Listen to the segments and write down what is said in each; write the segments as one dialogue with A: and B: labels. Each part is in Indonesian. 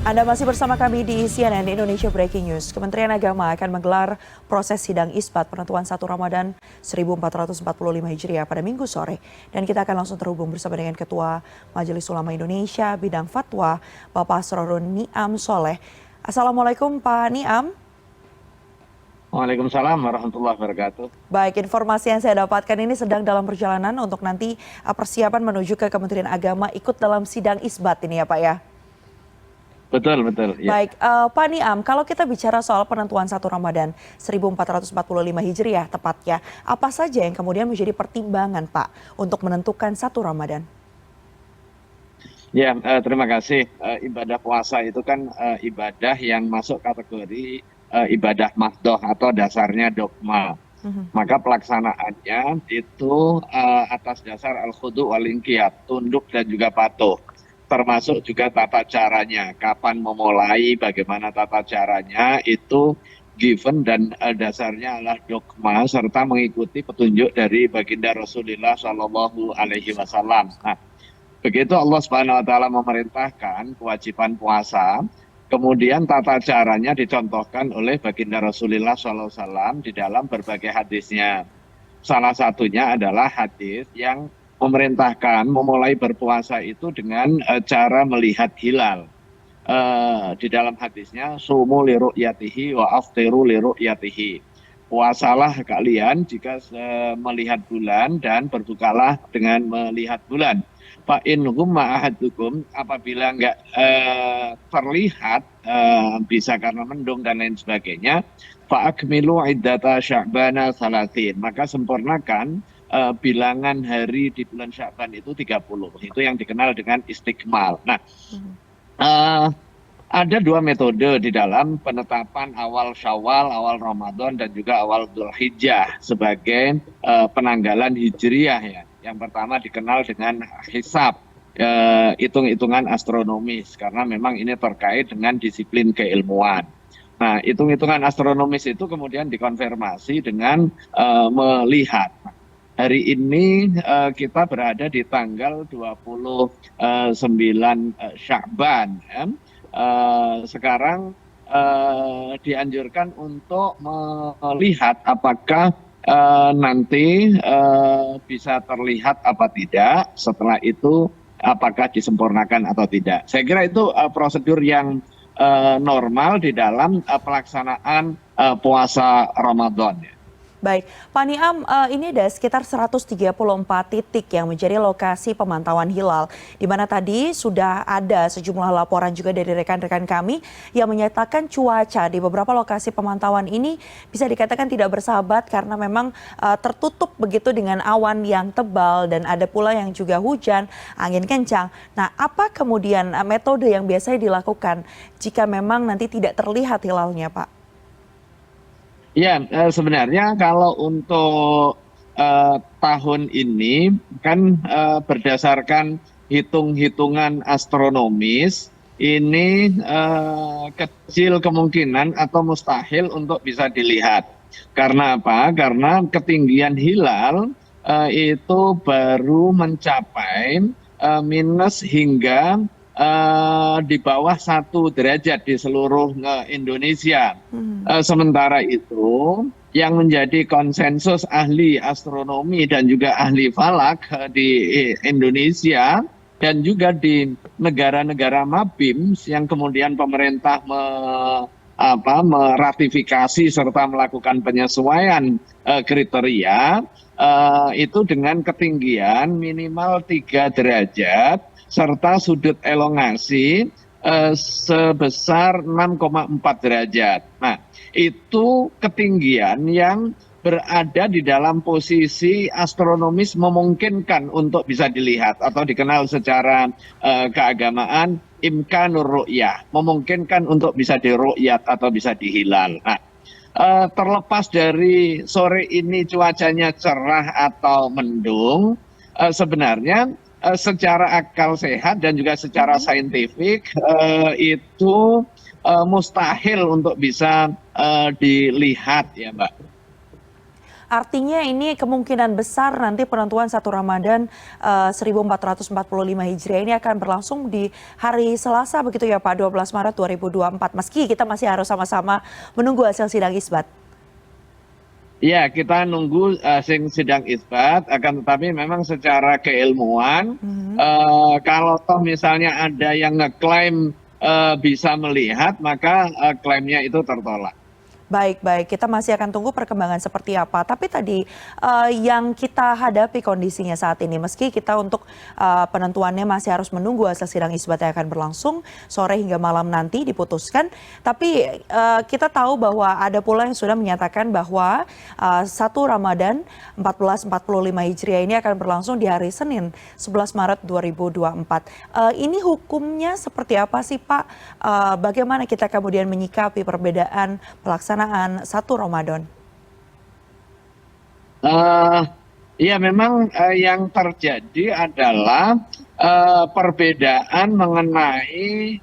A: Anda masih bersama kami di CNN Indonesia Breaking News. Kementerian Agama akan menggelar proses sidang isbat penentuan 1 Ramadan 1445 Hijriah pada Minggu sore. Dan kita akan langsung terhubung bersama dengan Ketua Majelis Ulama Indonesia bidang fatwa, Bapak Asrorun Niam Soleh. Assalamualaikum Pak Niam.
B: Waalaikumsalam warahmatullahi wabarakatuh.
A: Baik, informasi yang saya dapatkan ini sedang dalam perjalanan untuk nanti persiapan menuju ke Kementerian Agama ikut dalam sidang isbat ini ya Pak ya?
B: Betul, betul. Ya.
A: Baik, Pak Niam, kalau kita bicara soal penentuan 1 Ramadan 1445 Hijriah tepatnya, apa saja yang kemudian menjadi pertimbangan Pak untuk menentukan 1 Ramadan?
B: Ya, terima kasih. Ibadah puasa itu kan ibadah yang masuk kategori ibadah mahdoh atau dasarnya dogma. Maka pelaksanaannya itu atas dasar al-khudu' wal-inqiyad, tunduk dan juga patuh. Termasuk juga tata caranya, kapan memulai, bagaimana tata caranya, itu given dan dasarnya adalah dogma serta mengikuti petunjuk dari baginda Rasulullah Shallallahu Alaihi Wasallam. Nah, begitu Allah Subhanahu Wa Taala memerintahkan kewajiban puasa, kemudian tata caranya dicontohkan oleh baginda Rasulullah Shallallahu Alaihi Wasallam di dalam berbagai hadisnya. Salah satunya adalah hadis yang memerintahkan memulai berpuasa itu dengan cara melihat hilal. Di dalam hadisnya, sumu li ru'yatihi wa aftiru li ru'yatihi. Puasalah kalian jika melihat bulan dan berbukalah dengan melihat bulan. Fa in humma ahadukum, apabila enggak terlihat, bisa karena mendung dan lain sebagainya, fa akmilu iddata sya'bana salatin, maka sempurnakan bilangan hari di bulan Sya'ban itu 30. Itu yang dikenal dengan istiqmal. Nah, ada dua metode di dalam penetapan awal Syawal, awal Ramadan, dan juga awal Dzulhijjah sebagai penanggalan Hijriyah ya. Yang pertama dikenal dengan hisab, hitung-hitungan astronomis, karena memang ini terkait dengan disiplin keilmuan. Nah, hitung-hitungan astronomis itu kemudian dikonfirmasi dengan melihat. Hari ini kita berada di tanggal 29 Sya'ban. Sekarang dianjurkan untuk melihat apakah nanti bisa terlihat apa tidak, setelah itu apakah disempurnakan atau tidak. Saya kira itu prosedur yang normal di dalam pelaksanaan puasa Ramadan.
A: Baik, Pak Niam, ini ada sekitar 134 titik yang menjadi lokasi pemantauan hilal, di mana tadi sudah ada sejumlah laporan juga dari rekan-rekan kami yang menyatakan cuaca di beberapa lokasi pemantauan ini bisa dikatakan tidak bersahabat karena memang tertutup begitu dengan awan yang tebal dan ada pula yang juga hujan, angin kencang. Nah, apa kemudian metode yang biasanya dilakukan jika memang nanti tidak terlihat hilalnya, Pak?
B: Ya, sebenarnya kalau untuk tahun ini kan berdasarkan hitung-hitungan astronomis, ini kecil kemungkinan atau mustahil untuk bisa dilihat. Karena apa? Karena ketinggian hilal itu baru mencapai minus hingga di bawah 1 derajat di seluruh Indonesia. Sementara itu yang menjadi konsensus ahli astronomi dan juga ahli falak di Indonesia dan juga di negara-negara Mabim yang kemudian pemerintah meratifikasi serta melakukan penyesuaian kriteria itu dengan ketinggian minimal 3 derajat serta sudut elongasi sebesar 6,4 derajat. Nah, itu ketinggian yang berada di dalam posisi astronomis memungkinkan untuk bisa dilihat atau dikenal secara keagamaan imkanur ru'yah, memungkinkan untuk bisa diru'yat atau bisa dihilal. Nah, terlepas dari sore ini cuacanya cerah atau mendung, sebenarnya secara akal sehat dan juga secara saintifik itu mustahil untuk bisa dilihat ya Mbak.
A: Artinya ini kemungkinan besar nanti penentuan 1 Ramadan 1445 Hijriah ini akan berlangsung di hari Selasa begitu ya Pak, 12 Maret 2024. Meski kita masih harus sama-sama menunggu hasil sidang isbat.
B: Ya, kita nunggu sidang isbat, akan tetapi memang secara keilmuan, kalau toh misalnya ada yang ngeklaim bisa melihat, maka klaimnya itu tertolak.
A: Baik, baik. Kita masih akan tunggu perkembangan seperti apa. Tapi tadi yang kita hadapi kondisinya saat ini, meski kita untuk penentuannya masih harus menunggu hasil sidang isbat yang akan berlangsung sore hingga malam nanti diputuskan. Tapi kita tahu bahwa ada pula yang sudah menyatakan bahwa 1 Ramadan 1445 Hijriah ini akan berlangsung di hari Senin 11 Maret 2024. Ini hukumnya seperti apa sih Pak? Bagaimana kita kemudian menyikapi perbedaan pelaksanaan 1 Ramadan?
B: Ya memang yang terjadi adalah perbedaan mengenai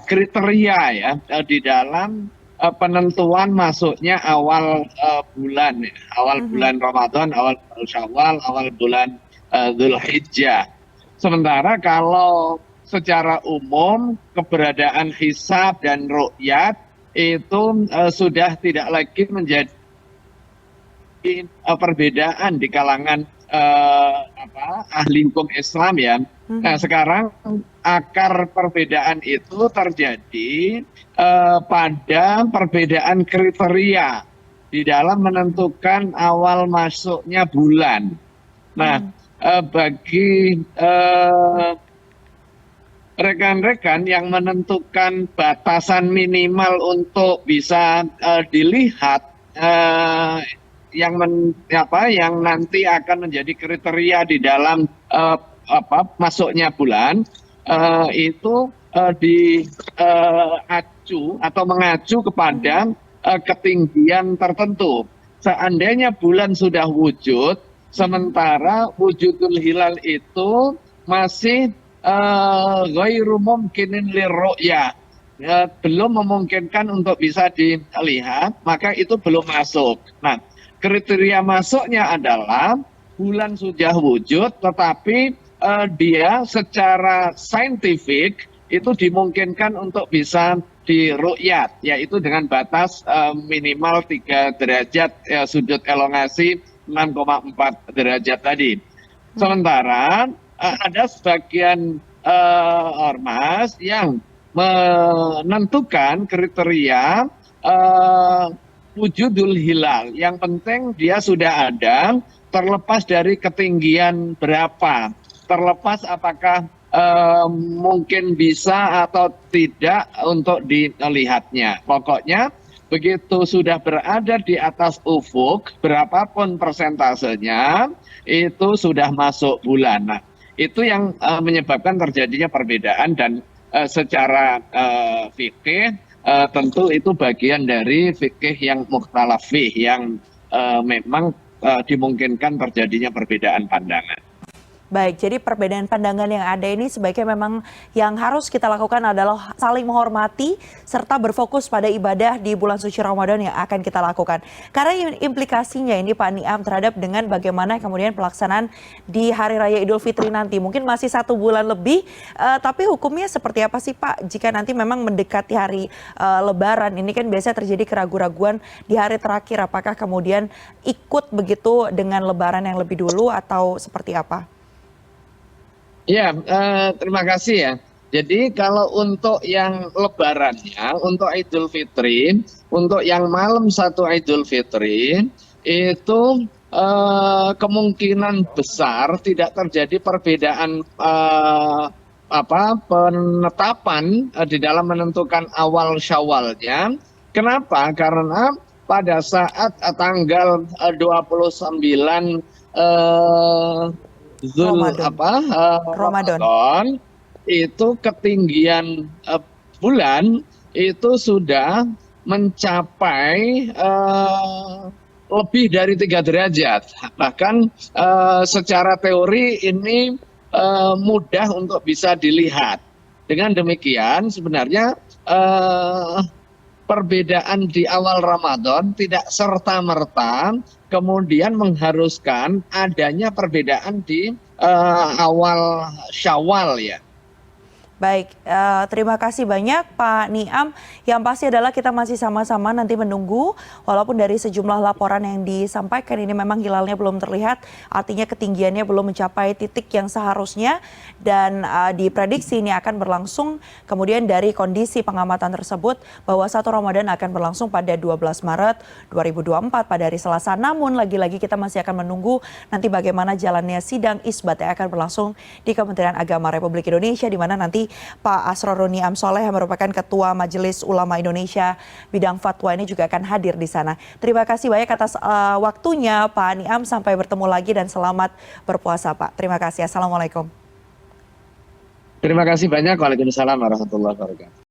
B: kriteria ya di dalam penentuan masuknya awal bulan, awal bulan Ramadan, awal Syawal, awal bulan Dzulhijjah. Sementara kalau secara umum keberadaan hisab dan ru'yat itu sudah tidak lagi menjadi perbedaan di kalangan ahli hukum Islam ya. Nah sekarang akar perbedaan itu terjadi pada perbedaan kriteria di dalam menentukan awal masuknya bulan. Nah bagi rekan-rekan yang menentukan batasan minimal untuk bisa dilihat yang nanti akan menjadi kriteria di dalam masuknya bulan itu diacu atau mengacu kepada ketinggian tertentu. Seandainya bulan sudah wujud, sementara wujudul hilal itu masih ghairu mumkinin lirru'yah, belum memungkinkan untuk bisa dilihat, maka itu belum masuk. Nah, kriteria masuknya adalah bulan sudah wujud, tetapi dia secara saintifik itu dimungkinkan untuk bisa diru'yat, yaitu dengan batas minimal 3 derajat sudut elongasi 6,4 derajat tadi. Sementara ada sebagian ormas yang menentukan kriteria wujudul hilal. Yang penting dia sudah ada, terlepas dari ketinggian berapa, terlepas apakah mungkin bisa atau tidak untuk dilihatnya. Pokoknya begitu sudah berada di atas ufuk, berapapun persentasenya, itu sudah masuk bulan. Nah, itu yang menyebabkan terjadinya perbedaan dan secara fikih tentu itu bagian dari fikih yang mukhtalaf fih, yang memang dimungkinkan terjadinya perbedaan pandangan.
A: Baik, jadi perbedaan pandangan yang ada ini sebaiknya memang yang harus kita lakukan adalah saling menghormati serta berfokus pada ibadah di bulan suci Ramadan yang akan kita lakukan. Karena implikasinya ini Pak Niam terhadap dengan bagaimana kemudian pelaksanaan di Hari Raya Idul Fitri nanti. Mungkin masih 1 bulan lebih, tapi hukumnya seperti apa sih Pak jika nanti memang mendekati hari Lebaran? Ini kan biasanya terjadi keraguan-raguan di hari terakhir. Apakah kemudian ikut begitu dengan Lebaran yang lebih dulu atau seperti apa?
B: Ya, terima kasih ya. Jadi kalau untuk yang lebarannya, untuk Idul Fitri, untuk yang malam 1 Idul Fitri, itu kemungkinan besar tidak terjadi perbedaan penetapan di dalam menentukan awal Syawalnya. Kenapa? Karena pada saat tanggal 29 Ramadan itu ketinggian bulan itu sudah mencapai lebih dari 3 derajat. Bahkan secara teori ini mudah untuk bisa dilihat. Dengan demikian sebenarnya perbedaan di awal Ramadan tidak serta-merta kemudian mengharuskan adanya perbedaan di awal Syawal ya.
A: Baik, terima kasih banyak Pak Niam. Yang pasti adalah kita masih sama-sama nanti menunggu, walaupun dari sejumlah laporan yang disampaikan ini memang hilalnya belum terlihat, artinya ketinggiannya belum mencapai titik yang seharusnya, dan diprediksi ini akan berlangsung kemudian dari kondisi pengamatan tersebut bahwa 1 Ramadan akan berlangsung pada 12 Maret 2024 pada hari Selasa. Namun lagi-lagi kita masih akan menunggu nanti bagaimana jalannya sidang isbat yang akan berlangsung di Kementerian Agama Republik Indonesia, di mana nanti Pak Asrorun Niam Soleh yang merupakan Ketua Majelis Ulama Indonesia bidang fatwa ini juga akan hadir di sana. Terima kasih banyak atas waktunya Pak Niam. Sampai bertemu lagi dan selamat berpuasa Pak. Terima kasih. Assalamualaikum.
B: Terima kasih banyak. Waalaikumsalam warahmatullahi wabarakatuh.